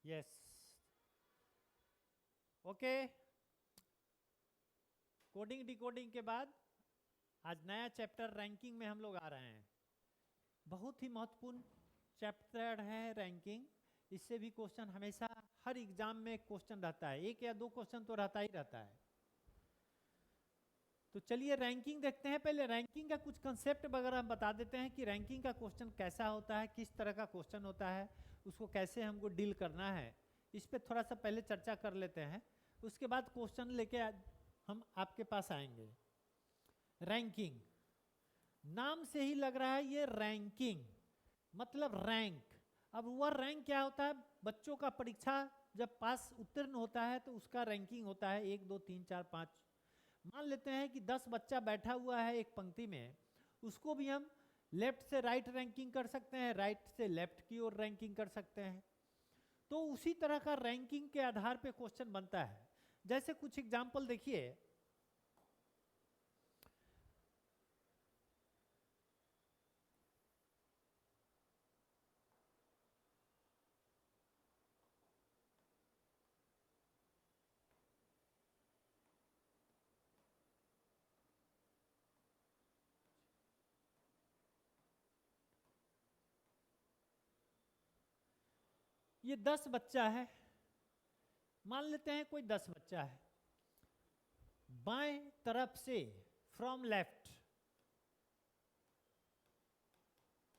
Yes, okay. Coding decoding के बाद आज नया चैप्टर रैंकिंग में हम लोग आ रहे हैं। बहुत ही महत्वपूर्ण चैप्टर है रैंकिंग। इससे भी क्वेश्चन हमेशा हर एग्जाम में क्वेश्चन रहता है, एक या दो क्वेश्चन तो रहता ही रहता है। तो चलिए रैंकिंग देखते हैं। पहले रैंकिंग का कुछ कंसेप्ट वगैरह हम बता देते हैं कि रैंकिंग का क्वेश्चन कैसा होता है, किस तरह का क्वेश्चन होता है, उसको कैसे हमको डील करना है, इस पर थोड़ा सा पहले चर्चा कर लेते हैं। उसके बाद क्वेश्चन लेके हम आपके पास आएंगे। रैंकिंग, नाम से ही लग रहा है ये रैंकिंग मतलब रैंक। अब वह रैंक क्या होता है? बच्चों का परीक्षा जब पास उत्तीर्ण होता है तो उसका रैंकिंग होता है 1 2 3 4 5। मान लेते हैं कि 10 बच्चा बैठा हुआ है एक पंक्ति में, उसको भी हम लेफ्ट से राइट रैंकिंग कर सकते हैं, राइट से लेफ्ट की ओर रैंकिंग कर सकते हैं। तो उसी तरह का रैंकिंग के आधार पे क्वेश्चन बनता है। जैसे कुछ एग्जाम्पल देखिए। ये 10 बच्चा है, मान लेते हैं कोई 10 बच्चा है। बाएं तरफ से फ्रॉम लेफ्ट,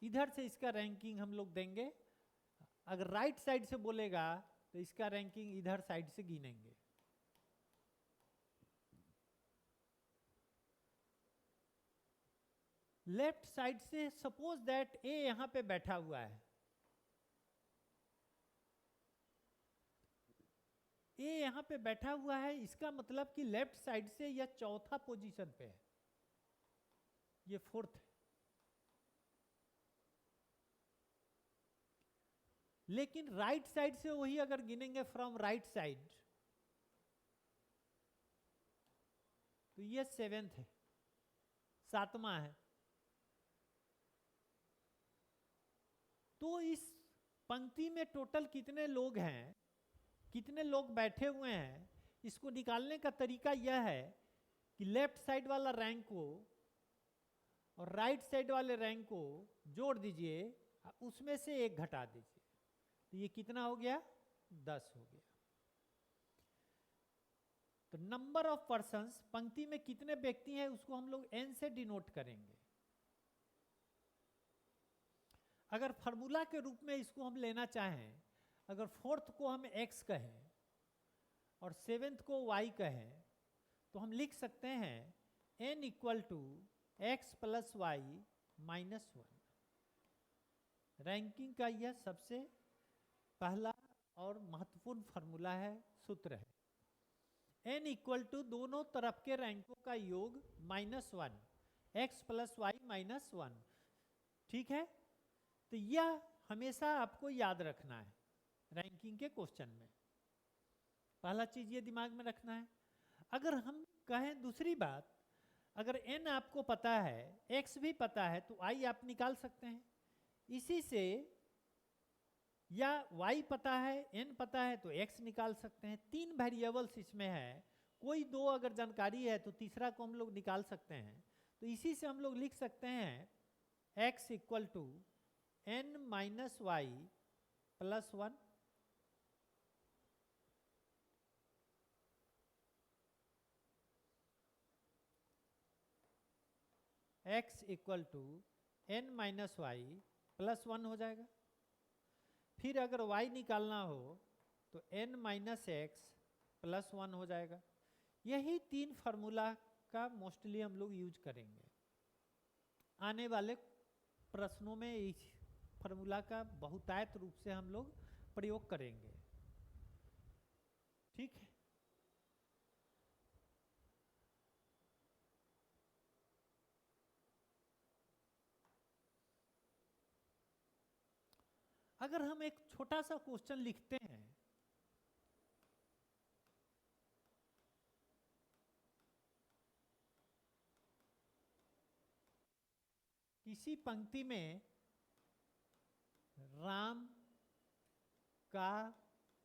इधर से इसका रैंकिंग हम लोग देंगे। अगर राइट साइड से बोलेगा तो इसका रैंकिंग इधर साइड से गिनेंगे। लेफ्ट साइड से सपोज दैट ए यहां पे बैठा हुआ है, ए यहां पे बैठा हुआ है, इसका मतलब कि लेफ्ट साइड से यह चौथा पोजीशन पे है, ये फोर्थ है। लेकिन राइट साइड से वही अगर गिनेंगे फ्रॉम राइट साइड तो ये सेवेंथ है, सातवां है। तो इस पंक्ति में टोटल कितने लोग हैं, कितने लोग बैठे हुए हैं, इसको निकालने का तरीका यह है कि लेफ्ट साइड वाला रैंक को और राइट साइड वाले रैंक को जोड़ दीजिए, उसमें से एक घटा दीजिए, तो ये कितना हो गया? 10 हो गया। तो नंबर ऑफ पर्सन्स, पंक्ति में कितने व्यक्ति हैं उसको हम लोग n से डिनोट करेंगे। अगर फार्मूला के रूप में इसको हम लेना चाहें, अगर फोर्थ को हम x कहें और सेवेंथ को y कहें, तो हम लिख सकते हैं n equal to x plus y minus 1। Ranking का यह सबसे पहला और महत्वपूर्ण फार्मूला है, सूत्र है। n इक्वल टू दोनों तरफ के रैंकों का योग minus 1, x plus y minus 1। ठीक है, तो यह हमेशा आपको याद रखना है रैंकिंग के क्वेश्चन में। पहला चीज ये दिमाग में रखना है। अगर हम कहें दूसरी बात, अगर n आपको पता है, x भी पता है, तो i आप निकाल सकते हैं इसी से, या y पता है, n पता है तो x निकाल सकते हैं। 3 वेरिएबल्स इसमें है, कोई 2 अगर जानकारी है तो तीसरा को हम लोग निकाल सकते हैं। तो इसी से हम लोग लिख सकते हैं x equal to n minus y plus 1। x equal to n minus y plus 1 हो जाएगा। फिर अगर y निकालना हो तो n माइनस एक्स प्लस 1 हो जाएगा। यही 3 फार्मूला का मोस्टली हम लोग यूज करेंगे आने वाले प्रश्नों में। इस फार्मूला का बहुतायत रूप से हम लोग प्रयोग करेंगे। ठीक है, अगर हम एक छोटा सा क्वेश्चन लिखते हैं, किसी पंक्ति में राम का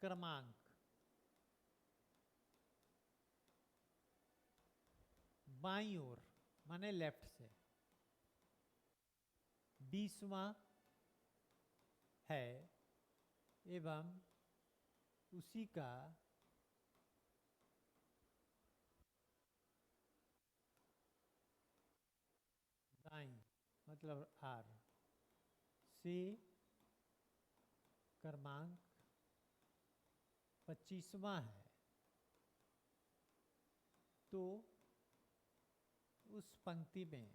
क्रमांक बाईं ओर माने लेफ्ट से 20वां है एवं उसी का दाईं मतलब R से क्रमांक 25वां है, तो उस पंक्ति में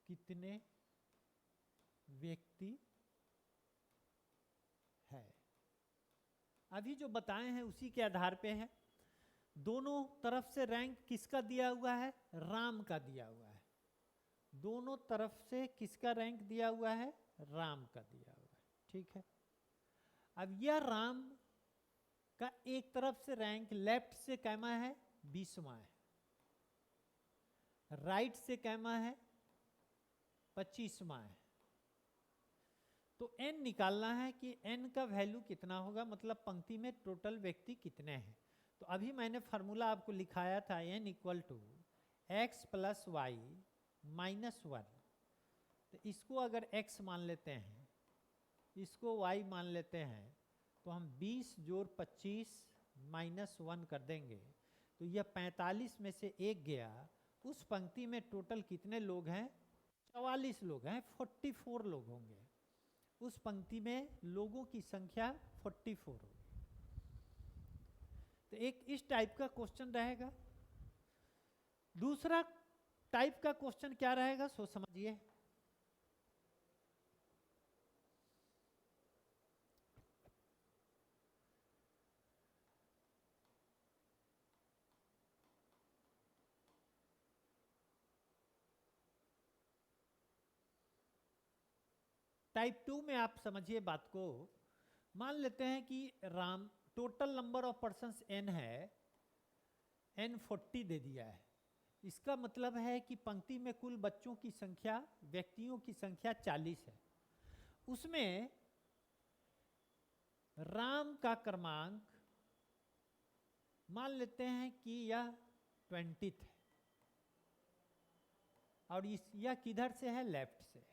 कितने व्यक्ति है। अभी जो बताए हैं उसी के आधार पे है। दोनों तरफ से रैंक किसका दिया हुआ है? राम का दिया हुआ है। दोनों तरफ से किसका रैंक दिया हुआ है? राम का दिया हुआ है। ठीक है, अब यह राम का एक तरफ से रैंक लेफ्ट से कैमा है? 20वां है, राइट से कैमा है? 25वां है। तो n निकालना है कि n का वैल्यू कितना होगा, मतलब पंक्ति में टोटल व्यक्ति कितने हैं। तो अभी मैंने फार्मूला आपको लिखाया था n equal to x plus y minus 1। तो इसको अगर x मान लेते हैं, इसको y मान लेते हैं, तो हम 20 जोड़ 25 माइनस 1 कर देंगे, तो यह 45 में से एक गया। उस पंक्ति में टोटल कितने लोग हैं? 44 लोग हैं, 44 लोग होंगे। उस पंक्ति में लोगों की संख्या 44 होगी। तो एक इस टाइप का क्वेश्चन रहेगा। दूसरा टाइप का क्वेश्चन क्या रहेगा सो समझिए। टाइप 2 में आप समझिए बात को। मान लेते हैं कि Ram total number of persons n है, n 40 दे दिया है। इसका मतलब है कि पंक्ति में कुल बच्चों की संख्या, व्यक्तियों की संख्या 40 है। उसमें राम का क्रमांक मान लेते हैं कि यह 20th है, और यह किधर से है? लेफ्ट से।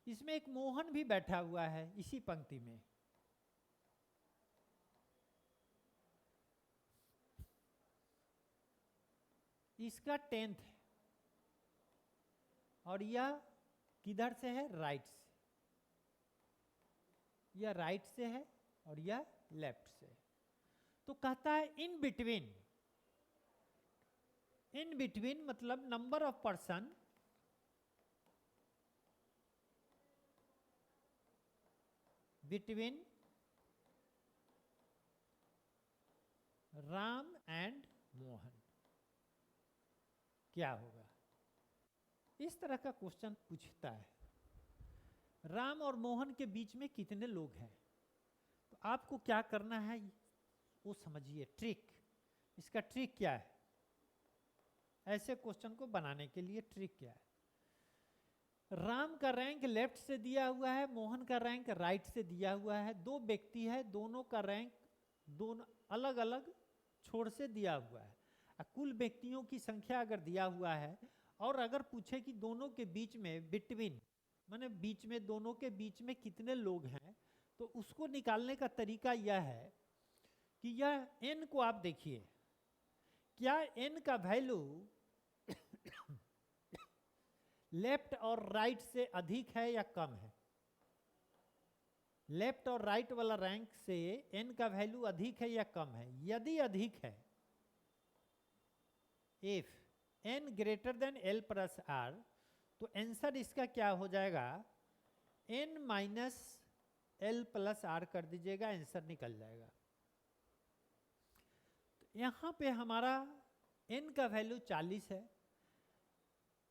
इसमें एक मोहन भी बैठा हुआ है इसी पंक्ति में। इसका 10th है, और यह किधर से है? राइट से। यह राइट से है और यह लेफ्ट से। तो कहता है इन बिटवीन। इन बिटवीन मतलब number of person between Ram and Mohan क्या होगा। इस तरह का क्वेश्चन पूछता है, राम और मोहन के बीच में कितने लोग हैं। तो आपको क्या करना है वो समझिए। ट्रिक, इसका ट्रिक क्या है? ऐसे क्वेश्चन को बनाने के लिए ट्रिक क्या है? राम का रैंक लेफ्ट से दिया हुआ है, मोहन का रैंक राइट से दिया हुआ है। दो व्यक्ति है, दोनों का रैंक दोनों अलग अलग छोर से दिया हुआ है। कुल व्यक्तियों की संख्या अगर दिया हुआ है, और अगर पूछे कि दोनों के बीच में बिटवीन माने बीच में, दोनों के बीच में कितने लोग हैं, तो उसको निकालने का तरीका यह है कि यह n को आप देखिए, क्या n का वैल्यू लेफ्ट और राइट से अधिक है या कम है? लेफ्ट और राइट वाला रैंक से n का वैल्यू अधिक है या कम है? यदि अधिक है, if n greater than l plus r, तो आंसर इसका क्या हो जाएगा? n minus l plus r कर दीजिएगा, आंसर निकल जाएगा। तो यहां पे हमारा n का वैल्यू 40 है,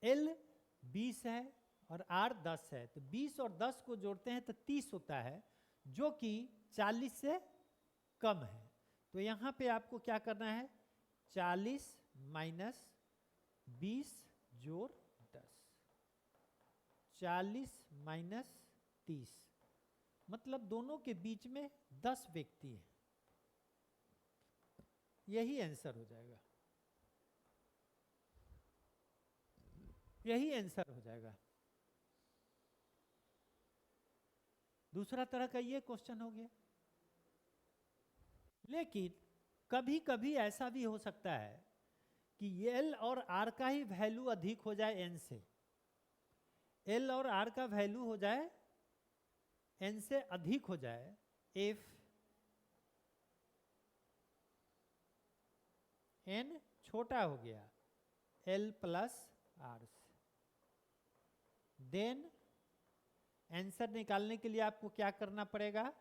l 20 है और r 10 है। तो 20 और 10 को जोड़ते हैं तो 30 होता है, जो कि 40 से कम है। तो यहाँ पे आपको क्या करना है? 40 माइनस 20 जोड़ 10, 40 माइनस 30, मतलब दोनों के बीच में 10 व्यक्ति हैं। यही आंसर हो जाएगा, यही आंसर हो जाएगा। दूसरा तरह का ये क्वेश्चन हो गया। लेकिन कभी कभी ऐसा भी हो सकता है कि एल और आर का ही वैल्यू अधिक हो जाए एन से, एल और आर का वैल्यू हो जाए एन से अधिक हो जाए इफ एन छोटा हो गया एल प्लस आर से। देन आंसर निकालने के लिए आपको क्या करना पड़ेगा,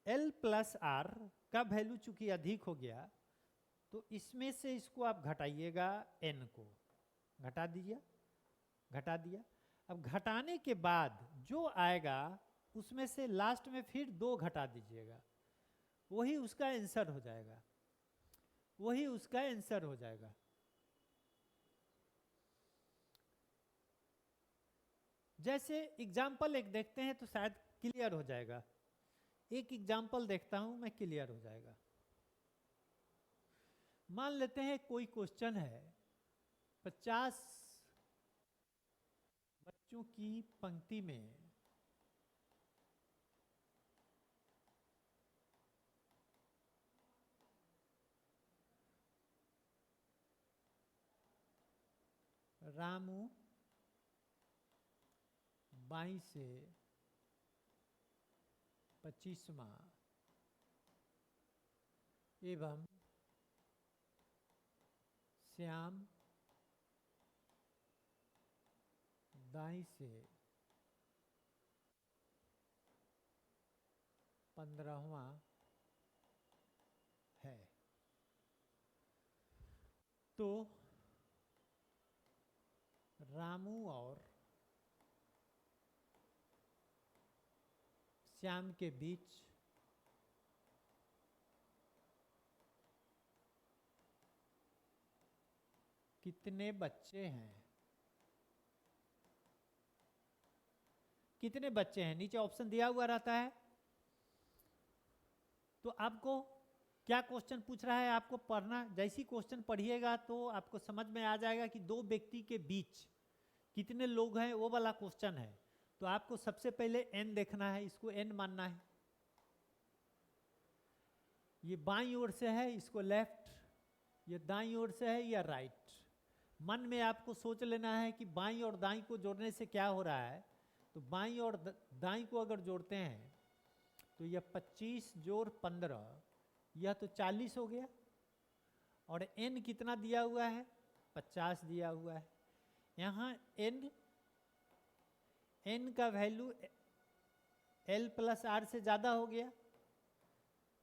एल प्लस आर का वैल्यू चूंकि अधिक हो गया तो इसमें से इसको आप घटाइएगा, एन को घटा दीजिए, घटा दिया। अब घटाने के बाद जो आएगा उसमें से लास्ट में फिर 2 घटा दीजिएगा, वही उसका आंसर हो जाएगा, वही उसका आंसर हो जाएगा। जैसे एग्जाम्पल एक देखते हैं तो शायद क्लियर हो जाएगा। एक एग्जाम्पल देखता हूं मैं, क्लियर हो जाएगा। मान लेते हैं कोई क्वेश्चन है, 50 बच्चों की पंक्ति में रामू बाई से 25वां एवं श्याम दाई से 15वां है। तो रामू और श्याम के बीच कितने बच्चे हैं, कितने बच्चे हैं, नीचे ऑप्शन दिया हुआ रहता है। तो आपको क्या क्वेश्चन पूछ रहा है, आपको पढ़ना, जैसी क्वेश्चन पढ़िएगा तो आपको समझ में आ जाएगा कि 2 व्यक्ति के बीच कितने लोग हैं, वो वाला क्वेश्चन है। तो आपको सबसे पहले एन देखना है, इसको एन मानना है। ये बाईं ओर से है, इसको लेफ्ट, ये दाईं ओर से है या राइट। मन में आपको सोच लेना है कि बाईं और दाईं को जोड़ने से क्या हो रहा है। तो बाईं और दाईं को अगर जोड़ते हैं तो यह 25 जोड़ 15, यह तो 40 हो गया। और n कितना दिया हुआ है, 50 दिया हुआ है। यहाँ n का वैल्यू l प्लस आर से ज़्यादा हो गया,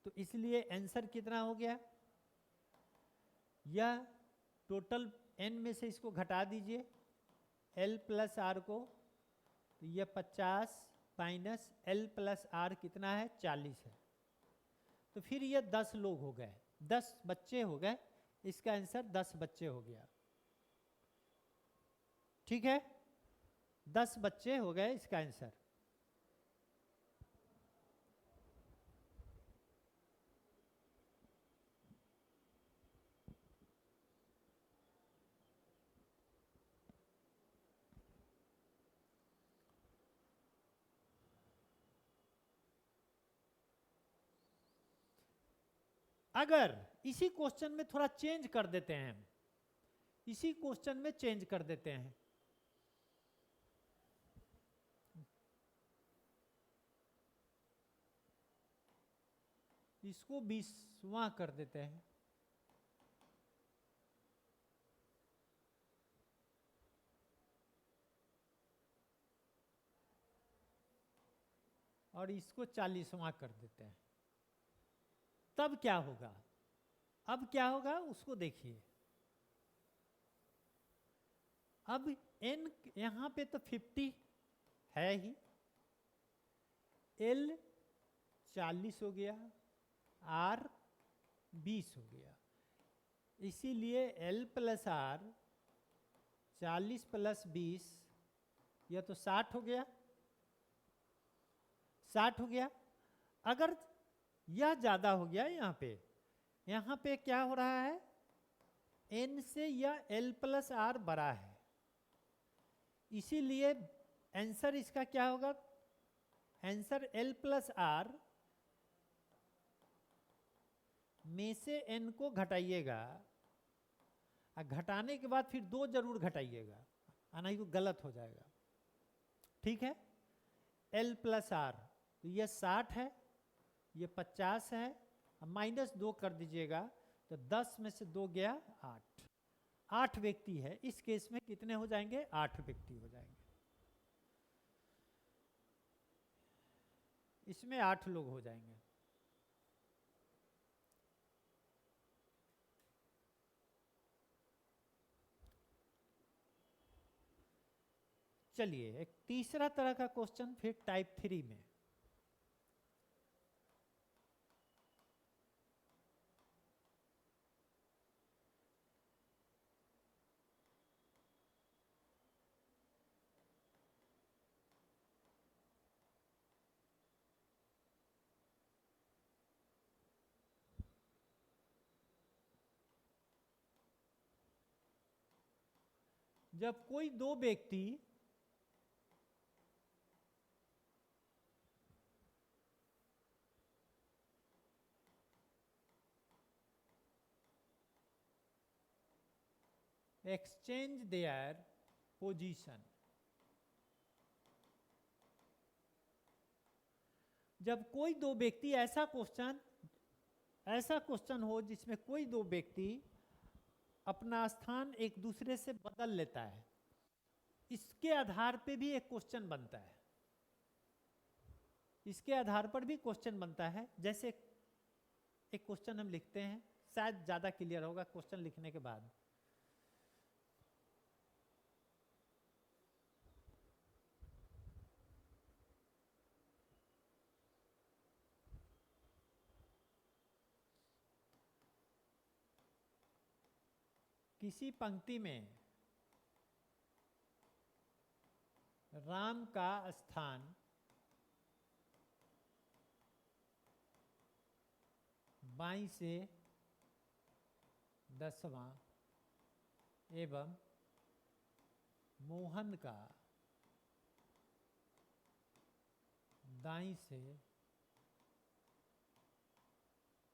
तो इसलिए आंसर कितना हो गया, यह टोटल n में से इसको घटा दीजिए l प्लस आर को, तो यह 50 माइनस l प्लस आर कितना है, 40 है। तो फिर ये 10 लोग हो गए, 10 बच्चे हो गए, इसका आंसर 10 बच्चे हो गया। ठीक है, 10 बच्चे हो गए इसका आंसर। अगर इसी क्वेश्चन में थोड़ा चेंज कर देते हैं, इसी क्वेश्चन में चेंज कर देते हैं, इसको 20वां कर देते हैं, और इसको 40वां कर देते हैं, तब क्या होगा। अब क्या होगा उसको देखिए। अब n यहां पे तो 50 है ही, l 40 हो गया, r 20 हो गया, इसीलिए l प्लस आर 40 प्लस 20 यह तो 60 हो गया, 60 हो गया। अगर यह ज्यादा हो गया, यहाँ पे क्या हो रहा है, n से यह l+r बड़ा है, इसीलिए आंसर इसका क्या होगा, आंसर l+r में से n को घटाइएगा, और घटाने के बाद फिर 2 जरूर घटाइएगा, नहीं तो गलत हो जाएगा। ठीक है, l+r, तो ये 60 है, ये 50 है, -2 कर दीजिएगा, तो 10 में से 2 गया 8, 8 व्यक्ति है। इस केस में कितने हो जाएंगे, 8 व्यक्ति हो जाएंगे, इसमें 8 लोग हो जाएंगे। चलिए एक तीसरा तरह का क्वेश्चन फिर टाइप 3 में। जब कोई दो व्यक्ति exchange their position, जब कोई दो व्यक्ति ऐसा क्वेश्चन हो जिसमें कोई दो व्यक्ति अपना स्थान एक दूसरे से बदल लेता है, इसके आधार पे भी एक क्वेश्चन बनता है, इसके आधार पर भी क्वेश्चन बनता है। जैसे एक क्वेश्चन हम लिखते हैं, शायद ज्यादा क्लियर होगा क्वेश्चन लिखने के बाद। किसी पंक्ति में राम का स्थान बाईं से 10वां एवं मोहन का दाईं से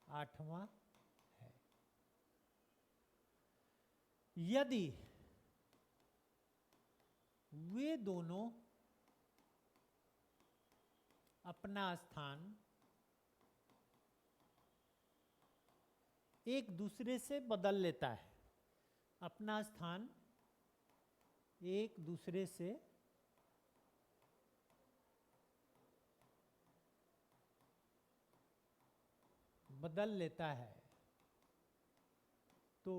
8वां है। यदि वे दोनों अपना स्थान एक दूसरे से बदल लेता है, अपना स्थान एक दूसरे से बदल लेता है, तो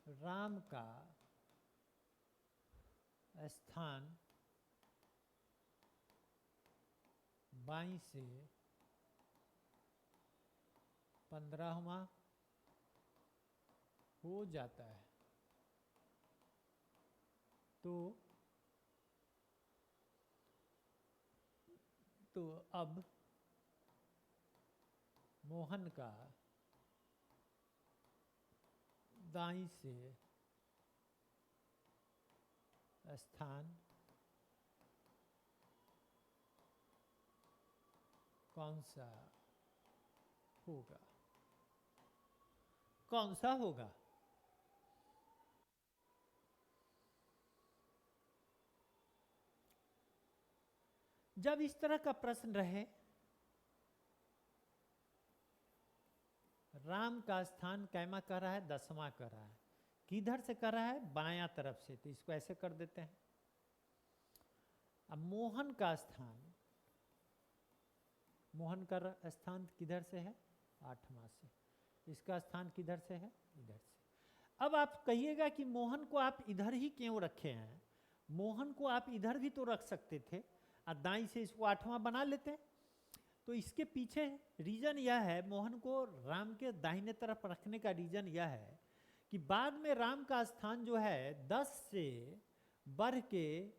राम का स्थान बाईं से 15वां हो जाता है। तो अब मोहन का दाईं से स्थान कौन सा होगा, कौन सा होगा? जब इस तरह का प्रश्न रहे, राम का स्थान कैमा कर रहा है, 10वां कर रहा है, किधर से कर रहा है, बायां तरफ से, तो इसको ऐसे कर देते हैं। अब मोहन का स्थान किधर से है, 8वां से, इसका स्थान किधर से है, इधर से। अब आप कहिएगा कि मोहन को आप इधर ही क्यों रखे हैं, मोहन को आप इधर भी तो रख सकते थे, और दाईं से इसको 8वां बना लेते। तो इसके पीछे रीजन यह है, मोहन को राम के दाहिने तरफ रखने का रीजन यह है कि बाद में राम का स्थान जो है 10 से बढ़ के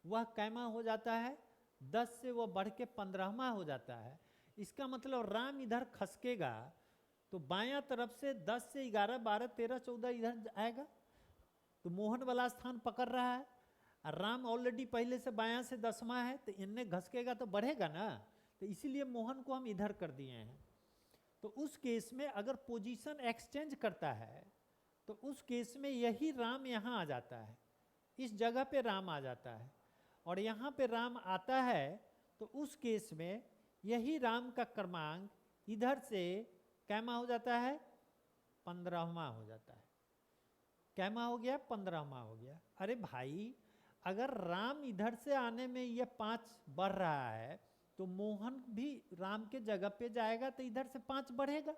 वह कैमा हो जाता है, 10 से वह बढ़ के 15वां हो जाता है। इसका मतलब राम इधर खसकेगा तो बायां तरफ से 10 से 11, 12, 13, 14 इधर आएगा, तो मोहन वाला स्थान पकड़ रहा है। और राम ऑलरेडी पहले से बायां से 10वां है, तो इनने घसकेगा तो बढ़ेगा ना, तो इसीलिए मोहन को हम इधर कर दिए हैं। तो उस केस में अगर पोजीशन एक्सचेंज करता है तो उस केस में यही राम यहाँ आ जाता है, इस जगह पे राम आ जाता है, और यहाँ पे राम आता है तो उस केस में यही राम का क्रमांक इधर से कैमा हो जाता है, 15वां हो जाता है। कैमा हो गया, 15वां हो गया। अरे भाई, अगर राम इधर से आने में यह 5 बढ़ रहा है तो मोहन भी राम के जगह पे जाएगा तो इधर से 5 बढ़ेगा।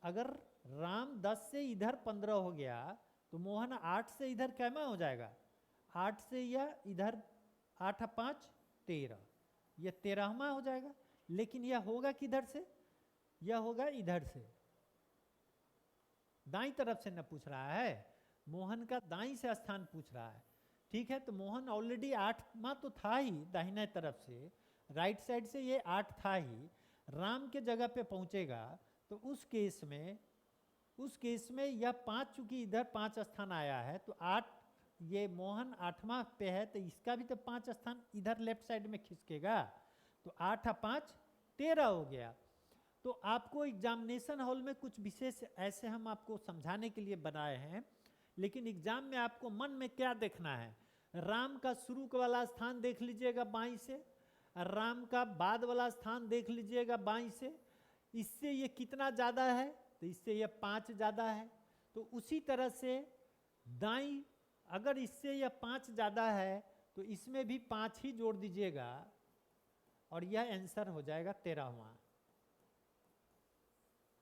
अगर राम 10 से इधर 15 हो गया तो मोहन 8 से इधर कैमा हो जाएगा, 8 से यह इधर 8 5 13, यह 13वां हो जाएगा। लेकिन यह होगा किधर से, यह होगा इधर से, दाईं तरफ से न पूछ रहा है, मोहन का दाईं से स्थान पूछ रहा है। ठीक है, तो मोहन ऑलरेडी 8वां तो था ही दाहिने तरफ से, राइट साइड से ये 8 था ही, राम के जगह पे पहुंचेगा तो उस केस में यह 5, चूंकि इधर 5 स्थान आया है तो 8, ये मोहन 8वां पे है तो इसका भी तो 5 स्थान इधर लेफ्ट साइड में खिसकेगा, तो 8 5 13 हो गया। तो आपको एग्जामिनेशन हॉल में कुछ विशेष ऐसे हम आपको समझाने के लिए बनाए हैं, लेकिन एग्जाम में आपको मन में क्या देखना है, राम का शुरू वाला स्थान देख लीजिएगा बाईं से, राम का बाद वाला स्थान देख लीजिएगा बाईं से, इससे ये कितना ज़्यादा है, तो इससे ये 5 ज़्यादा है। तो उसी तरह से दाईं, अगर इससे यह 5 ज़्यादा है तो इसमें भी 5 ही जोड़ दीजिएगा और यह आंसर हो जाएगा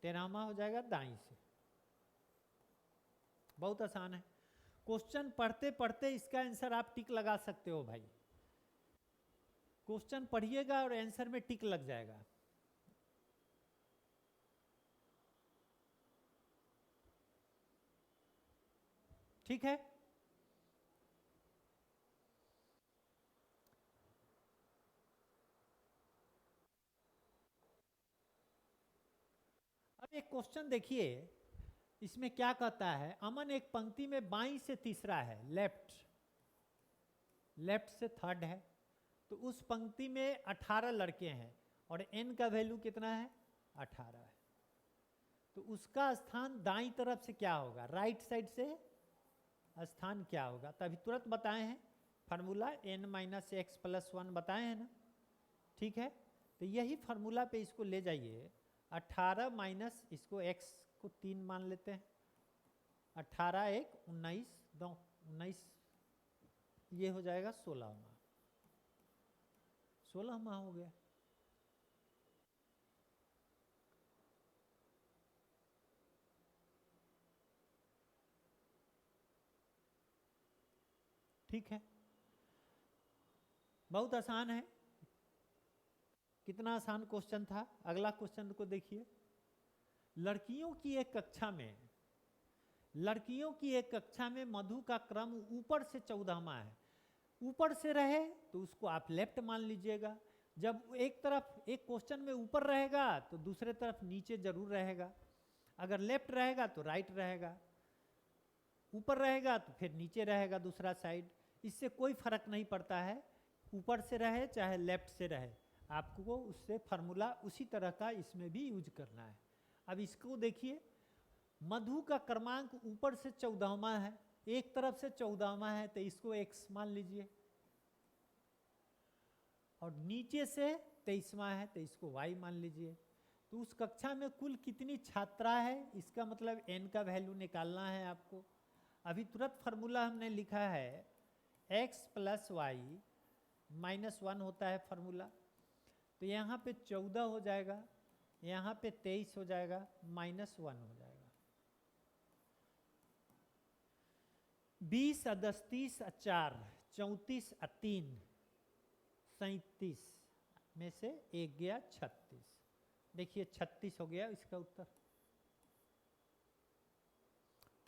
13वां हो जाएगा दाईं से। बहुत आसान है, क्वेश्चन पढ़ते पढ़ते इसका आंसर आप टिक लगा सकते हो भाई। क्वेश्चन पढ़िएगा और आंसर में टिक लग जाएगा। ठीक है, अब एक क्वेश्चन देखिए, इसमें क्या कहता है, अमन एक पंक्ति में बाईं से तीसरा है, लेफ्ट से थर्ड है, तो उस पंक्ति में 18 लड़के हैं और n का वैल्यू कितना है, 18 है, तो उसका स्थान दाईं तरफ से क्या होगा, राइट साइड से स्थान क्या होगा। तभी तुरंत बताए हैं फार्मूला n-x+1 बताए हैं ना। ठीक है, तो यही फार्मूला पे इसको ले जाइए, 18 माइनस इसको x को 3 मान लेते हैं, 18 1 19 2 19, ये हो जाएगा 16वां हो गया। ठीक है, बहुत आसान है। कितना आसान क्वेश्चन था। अगला क्वेश्चन को देखिए, लड़कियों की एक कक्षा में मधु का क्रम ऊपर से 14वां है। ऊपर से रहे तो उसको आप लेफ्ट मान लीजिएगा, जब एक तरफ एक क्वेश्चन में ऊपर रहेगा तो दूसरे तरफ नीचे जरूर रहेगा, अगर लेफ्ट रहेगा तो राइट रहेगा, ऊपर रहेगा तो फिर नीचे रहेगा दूसरा साइड, इससे कोई फर्क नहीं पड़ता है, ऊपर से रहे चाहे लेफ्ट से रहे, आपको उससे फार्मूला उसी तरह का इसमें भी यूज करना है। अब इसको देखिए, मधु का क्रमांक ऊपर से 14वां है, एक तरफ से 14वां है तो इसको x मान लीजिए, और नीचे से 23वां है तो इसको y मान लीजिए। तो उस कक्षा में कुल कितनी छात्रा है, इसका मतलब n का वैल्यू निकालना है आपको। अभी तुरंत फार्मूला हमने लिखा है x + y - 1 होता है फार्मूला, तो यहाँ पे 14 हो जाएगा, यहाँ पे 23 हो जाएगा, -1 हो जाएगा। 20 + 10 30 + 4 34 + 3 37 में से एक गया 36। देखिए 36 हो गया इसका उत्तर,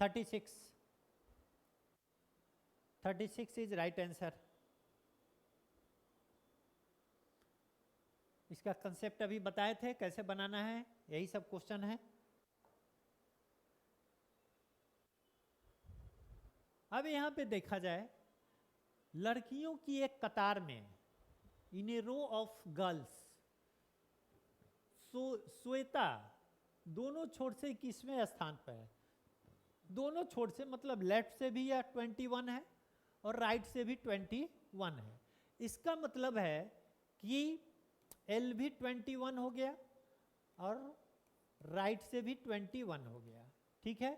36। 36 इज राइट आंसर। इसका कंसेप्ट अभी बताए थे कैसे बनाना है, यही सब क्वेश्चन है। अब यहाँ पे देखा जाए लड़कियों की एक कतार में, इन ए रो ऑफ गर्ल्स, श्वेता दोनों छोर से 21वें स्थान पर है। दोनों छोर से मतलब लेफ्ट से भी या 21 है और राइट से भी 21 है। इसका मतलब है कि एल भी 21 हो गया और राइट से भी 21 हो गया। ठीक है,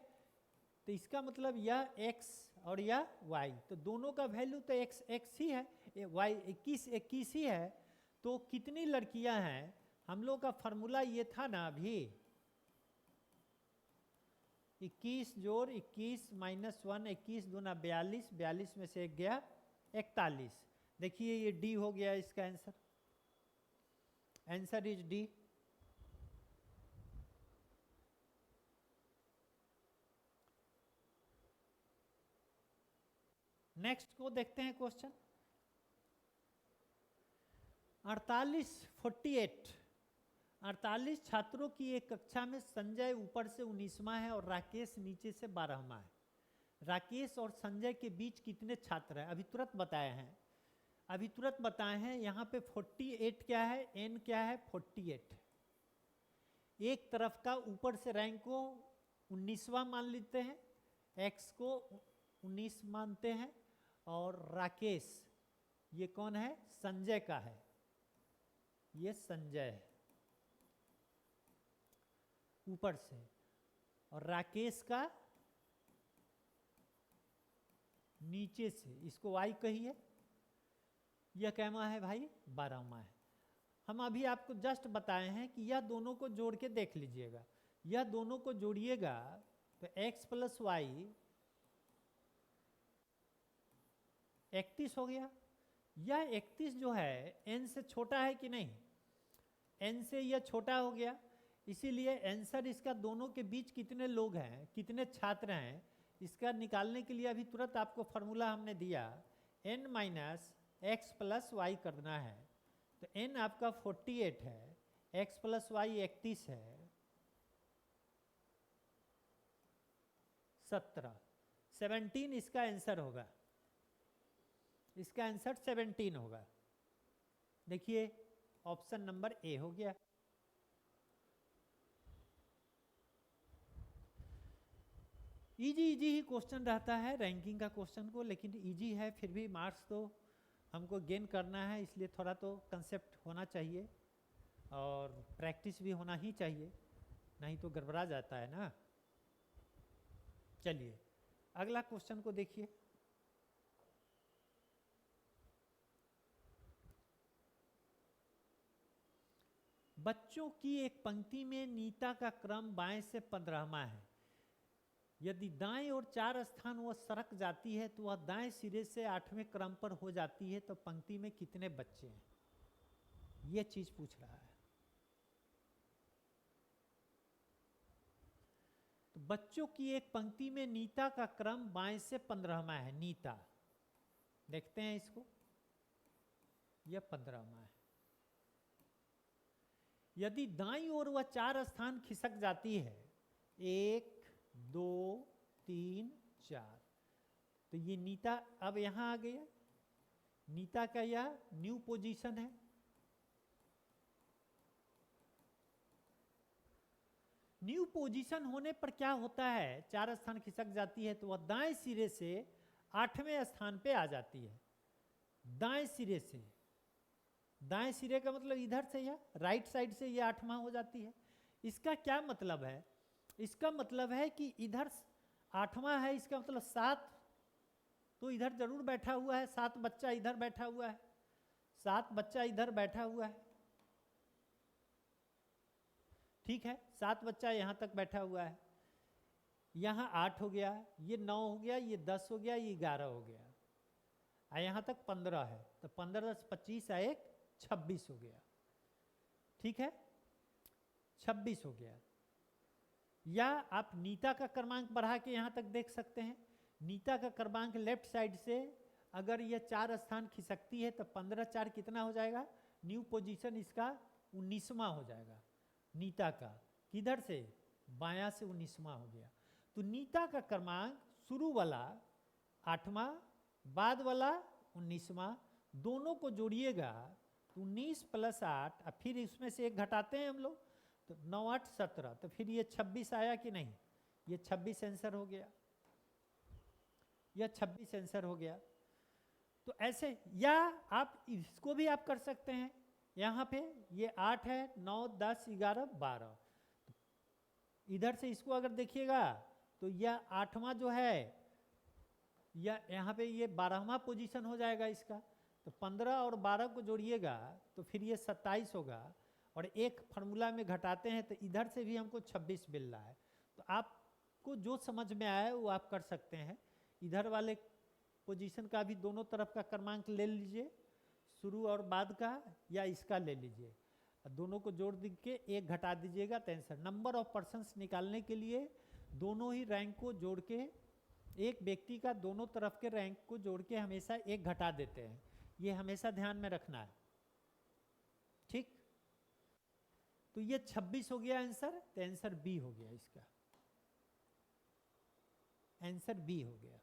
तो इसका मतलब यह x और यह y, तो दोनों का वैल्यू तो x ही है, y 21 ही है। तो कितनी लड़कियां हैं, हम लोग का फॉर्मूला ये था ना अभी, 21 जोड़ 21 माइनस 1, 21 दूना 42, 42 में से एक गया 41। देखिए ये डी हो गया इसका answer, answer is D. Next को देखते हैं क्वेश्चन 48 छात्रों की एक कक्षा में संजय ऊपर से 19वां है और राकेश नीचे से 12वां है। राकेश और संजय के बीच कितने छात्र हैं, अभी तुरंत बताए हैं। यहाँ पे 48 क्या है, n क्या है, 48। एक तरफ का ऊपर से रैंक को 19वां मान लेते हैं, x को 19 मानते हैं, और राकेश ये कौन है, संजय का है, ये संजय है ऊपर से, और राकेश का नीचे से, इसको y कहिए, यह कैमा है भाई, 12वां है। हम अभी आपको जस्ट बताए हैं कि यह दोनों को जोड़ के देख लीजिएगा, यह दोनों को जोड़िएगा तो x प्लस वाई 31 हो गया। यह 31 जो है n से छोटा है कि नहीं, n से यह छोटा हो गया, इसीलिए आंसर इसका दोनों के बीच कितने लोग हैं, कितने छात्र हैं, इसका निकालने के लिए अभी तुरंत आपको फॉर्मूला हमने दिया, n minus x plus y करना है। तो n आपका 48 है, x प्लस वाई 31 है, 17 इसका आंसर होगा, इसका आंसर 17 होगा। देखिए ऑप्शन नंबर ए हो गया। इजी ही क्वेश्चन रहता है रैंकिंग का क्वेश्चन को, लेकिन इजी है फिर भी मार्क्स तो हमको गेन करना है, इसलिए थोड़ा तो कंसेप्ट होना चाहिए और प्रैक्टिस भी होना ही चाहिए, नहीं तो गड़बड़ा जाता है ना। चलिए अगला क्वेश्चन को देखिए। बच्चों की एक पंक्ति में नीता का क्रम बाएं से 15वां है। यदि दाएं और 4 स्थान वह सरक जाती है तो वह दाएं सिरे से 8वें क्रम पर हो जाती है, तो पंक्ति में कितने बच्चे हैं, यह चीज पूछ रहा है। तो बच्चों की एक पंक्ति में नीता का क्रम बाएं से 15वां है, नीता देखते हैं इसको, यह 15वां है। यदि दाईं ओर वह 4 स्थान खिसक जाती है, 1 2 3 4, तो ये नीता अब यहां आ गया, नीता का यह न्यू पोजीशन है। न्यू पोजीशन होने पर क्या होता है, 4 स्थान खिसक जाती है तो वह दाएं सिरे से 8वें स्थान पे आ जाती है। दाएं सिरे से, दाएं सिरे का मतलब इधर से या राइट साइड से ये 8वां हो जाती है। इसका क्या मतलब है, इसका मतलब है कि इधर 8वां है, इसका मतलब 7 तो इधर जरूर बैठा हुआ है, 7 बच्चा इधर बैठा हुआ है, 7 बच्चा इधर बैठा हुआ है, ठीक है, 7 बच्चा यहां तक बैठा हुआ है, यहां 8 हो गया, ये 9 हो गया, ये 10 हो गया, ये 11 हो गया, यहां तक 15 है, तो 15 10 25 1 26 हो गया, ठीक है, 26 हो गया। या आप नीता का क्रमांक बढ़ा के यहां तक देख सकते हैं, नीता का क्रमांक लेफ्ट साइड से अगर यह 4 स्थान खिसकती है तो 15 4 कितना हो जाएगा, न्यू पोजीशन इसका 19वां हो जाएगा नीता का। किधर से, बायां से 19वां हो गया। तो नीता का क्रमांक शुरू वाला 8वां, बाद वाला 19वां, दोनों को जोड़िएगा तो 19 + 8, और फिर इसमें से एक घटाते हैं हम लोग तो 9 8 17, तो फिर ये 26 आया कि नहीं, ये 26 आंसर हो गया, यह 26 आंसर हो गया। तो ऐसे, या आप इसको भी आप कर सकते हैं, यहाँ पे ये 8 है, 9 10 11 12, इधर से इसको अगर देखिएगा तो यह 8वां जो है, या यहाँ पे ये 12वां पोजीशन हो जाएगा इसका। तो 15 और 12 को जोड़िएगा तो फिर ये 27 होगा, और एक फार्मूला में घटाते हैं तो इधर से भी हमको 26 मिल रहा है। तो आपको जो समझ में आया वो आप कर सकते हैं। इधर वाले पोजीशन का भी दोनों तरफ का क्रमांक ले लीजिए, शुरू और बाद का, या इसका ले लीजिए, दोनों को जोड़ के एक घटा दीजिएगा तो आंसर। नंबर ऑफ पर्सन्स निकालने के लिए दोनों ही रैंक को जोड़ के, एक व्यक्ति का दोनों तरफ के रैंक को जोड़ के हमेशा एक घटा देते हैं, ये हमेशा ध्यान में रखना है, ठीक। तो ये 26 हो गया आंसर, तो आंसर बी हो गया, इसका आंसर बी हो गया।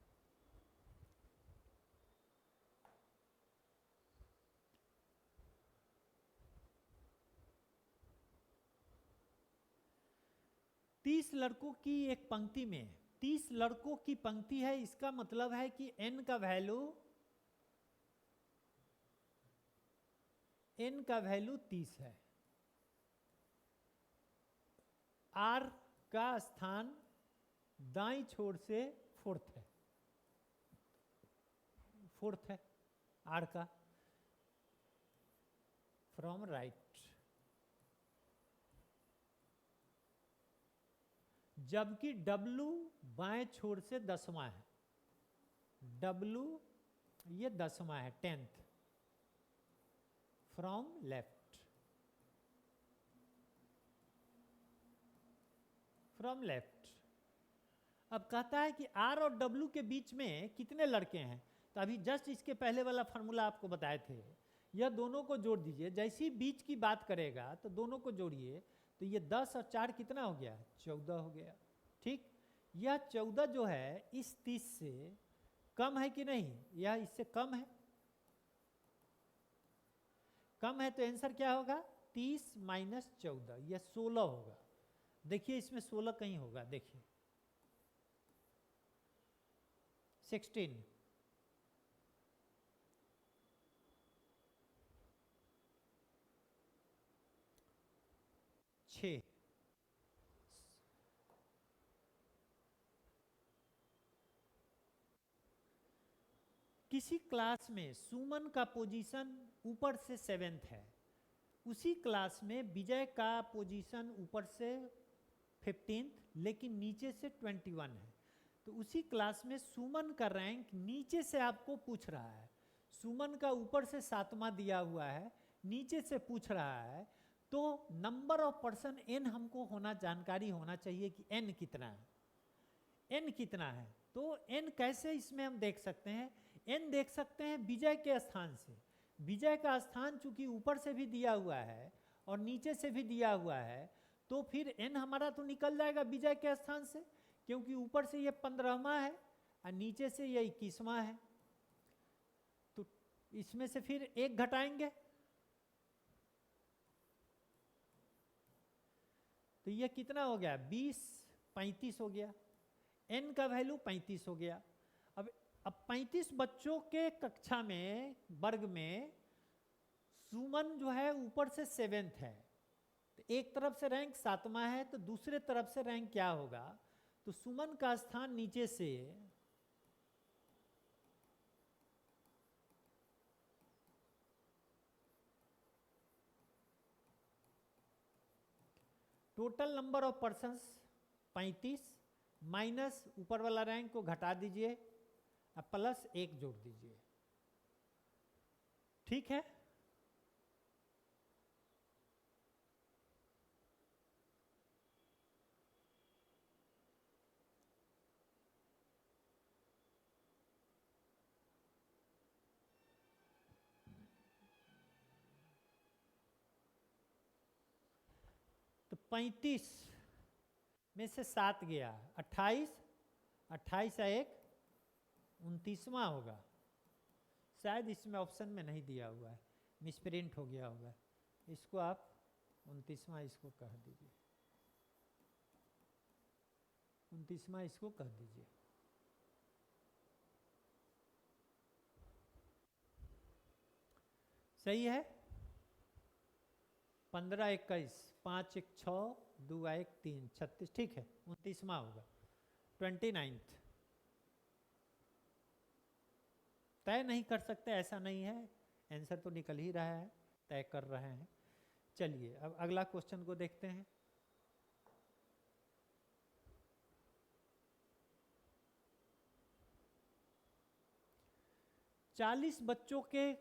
तीस लड़कों की एक पंक्ति में 30 लड़कों की पंक्ति है, इसका मतलब है कि n का वैल्यू 30 है। r का स्थान दाईं छोर से फोर्थ है, r का फ्रॉम राइट, जबकि W बाएं छोर से 10वां है, W ये 10वां है, 10th फ्रॉम लेफ्ट, अब कहता है कि R और W के बीच में कितने लड़के हैं। तो अभी जस्ट इसके पहले वाला फार्मूला आपको बताए थे, यह दोनों को जोड़ दीजिए। जैसे ही बीच की बात करेगा तो दोनों को जोड़िए, तो ये 10 और 4 कितना हो गया, 14 हो गया, ठीक। यह 14 जो है इस 30 से कम है कि नहीं, यह इससे कम है, तो आंसर क्या होगा, 30 - 14, यह 16 होगा। देखिए इसमें 16 कहीं होगा, देखिए 16, 6, किसी क्लास में सुमन का पोजीशन ऊपर से 7th है, उसी क्लास में विजय का पोजीशन ऊपर से 15th लेकिन नीचे से 21 है। तो उसी क्लास में सुमन का रैंक नीचे से आपको पूछ रहा है, सुमन का ऊपर से 7वां दिया हुआ है, नीचे से पूछ रहा है, तो नंबर ऑफ पर्सन n हमको जानकारी होना चाहिए कि n कितना है, n कितना है। तो n कैसे इसमें हम देख सकते हैं, n देख सकते हैं विजय के स्थान से। विजय का स्थान चूंकि ऊपर से भी दिया हुआ है और नीचे से भी दिया हुआ है, तो फिर n हमारा तो निकल जाएगा विजय के स्थान से, क्योंकि ऊपर से ये 15वां है और नीचे से ये 21वां है। तो इसमें से फिर एक घटाएंगे तो ये कितना हो गया, 20 35 हो गया, n का वैल्यू 35 हो गया। अब 35 बच्चों के कक्षा में, वर्ग में सुमन जो है ऊपर से 7th है, तो एक तरफ से रैंक 7वां है, तो दूसरे तरफ से रैंक क्या होगा, तो सुमन का स्थान नीचे से total number of persons 35 minus ऊपर वाला रैंक को घटा दीजिए और प्लस 1 जोड़ दीजिए, ठीक है। 35 में से 7 गया, 28, 28 एक 29वां होगा। शायद इसमें ऑप्शन में नहीं दिया हुआ है, मिसप्रिंट हो गया होगा। इसको आप 29वां इसको कह दीजिए, 29वां इसको कह दीजिए। सही है। 15 21, 5 1 6, 2 1 3 36, ठीक है, 29वां होगा। 29th तय नहीं कर सकते ऐसा नहीं है, आंसर तो निकल ही रहा है, तय कर रहे हैं। चलिए अब अगला क्वेश्चन को देखते हैं। चालीस बच्चों के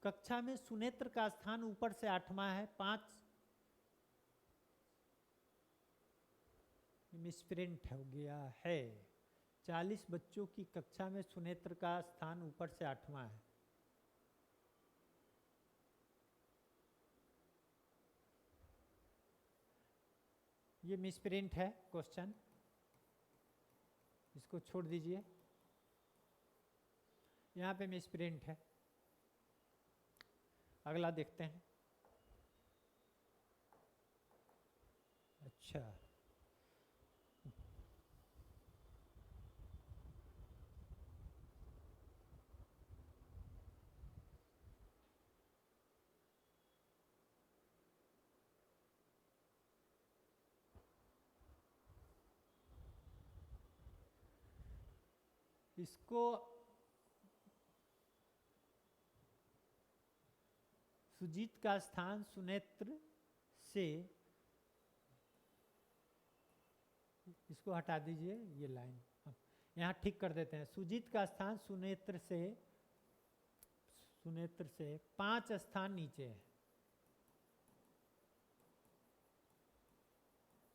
कक्षा में सुनेत्र का स्थान ऊपर से 8वां है, 5 मिसप्रिंट हो गया है। 40 बच्चों की कक्षा में सुनेत्र का स्थान ऊपर से 8वां है। ये मिसप्रिंट है क्वेश्चन, इसको छोड़ दीजिए, यहाँ पे मिसप्रिंट है। अगला देखते हैं। अच्छा, इसको सुजीत का स्थान सुनेत्र से, इसको हटा दीजिए ये लाइन, यहाँ ठीक कर देते हैं। सुजीत का स्थान सुनेत्र से 5 स्थान नीचे है,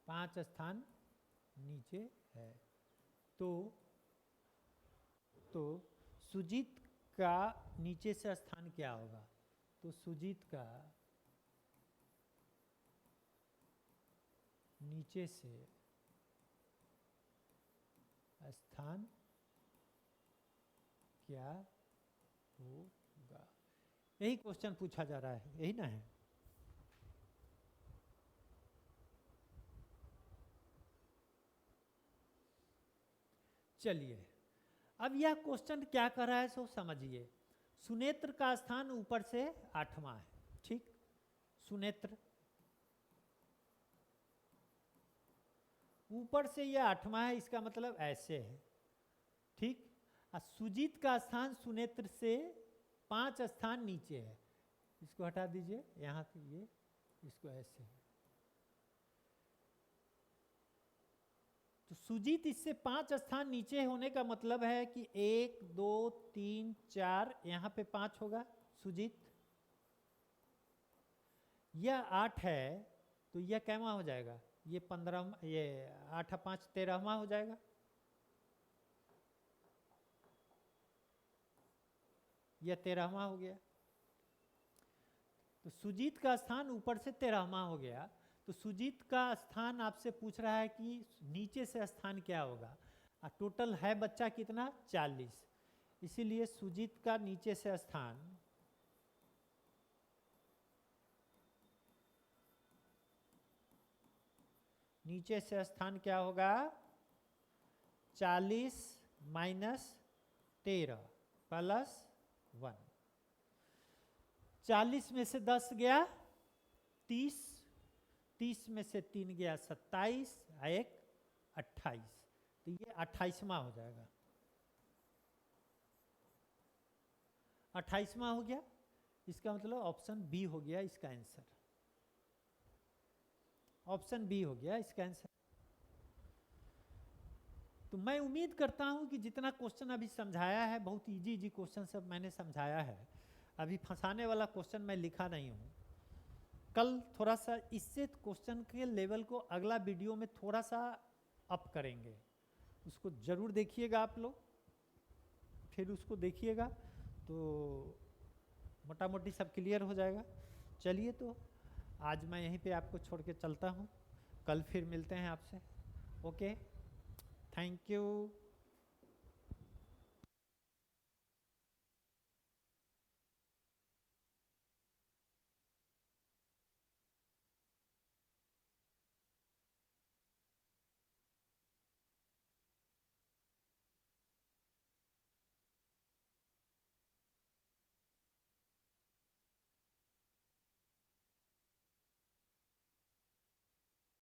5 स्थान नीचे है। तो सुजीत का नीचे से स्थान क्या होगा? तो सुजीत का नीचे से स्थान क्या होगा? यही क्वेश्चन पूछा जा रहा है, यही ना है? चलिए अब यह क्वेश्चन क्या कर रहा है सो समझिए। सुनेत्र का स्थान ऊपर से 8वां है, ठीक। सुनेत्र ऊपर से यह 8वां है, इसका मतलब ऐसे है, ठीक। और सुजीत का स्थान सुनेत्र से 5 स्थान नीचे है, इसको हटा दीजिए, यहाँ पे ये इसको ऐसे है। तो सुजीत इससे 5 स्थान नीचे होने का मतलब है कि 1 2 3 4, यहाँ पे 5 होगा सुजीत। यह 8 है तो यह कैमा हो जाएगा? ये 15, ये 8 5 13वां हो जाएगा। यह 13वां हो गया। तो सुजीत का स्थान ऊपर से 13वां हो गया। तो सुजीत का स्थान आपसे पूछ रहा है कि नीचे से स्थान क्या होगा। टोटल है बच्चा कितना? 40। इसीलिए सुजीत का नीचे से स्थान क्या होगा? 40 माइनस 13 प्लस 1। 40 में से 10 गया 30, 30 में से 3 गया 27, 1 28, तो ये 28वां हो जाएगा। 28वां हो गया, इसका मतलब ऑप्शन बी हो गया इसका आंसर। ऑप्शन बी हो गया इसका आंसर। तो मैं उम्मीद करता हूं कि जितना क्वेश्चन अभी समझाया है, बहुत इजी क्वेश्चन सब मैंने समझाया है। अभी फंसाने वाला क्वेश्चन मैं लिखा नहीं हूं। कल थोड़ा सा इससे क्वेश्चन के लेवल को अगला वीडियो में थोड़ा सा अप करेंगे, उसको जरूर देखिएगा आप लोग। फिर उसको देखिएगा तो मोटा मोटी सब क्लियर हो जाएगा। चलिए तो आज मैं यहीं पे आपको छोड़ के चलता हूँ। कल फिर मिलते हैं आपसे। Okay, thank you.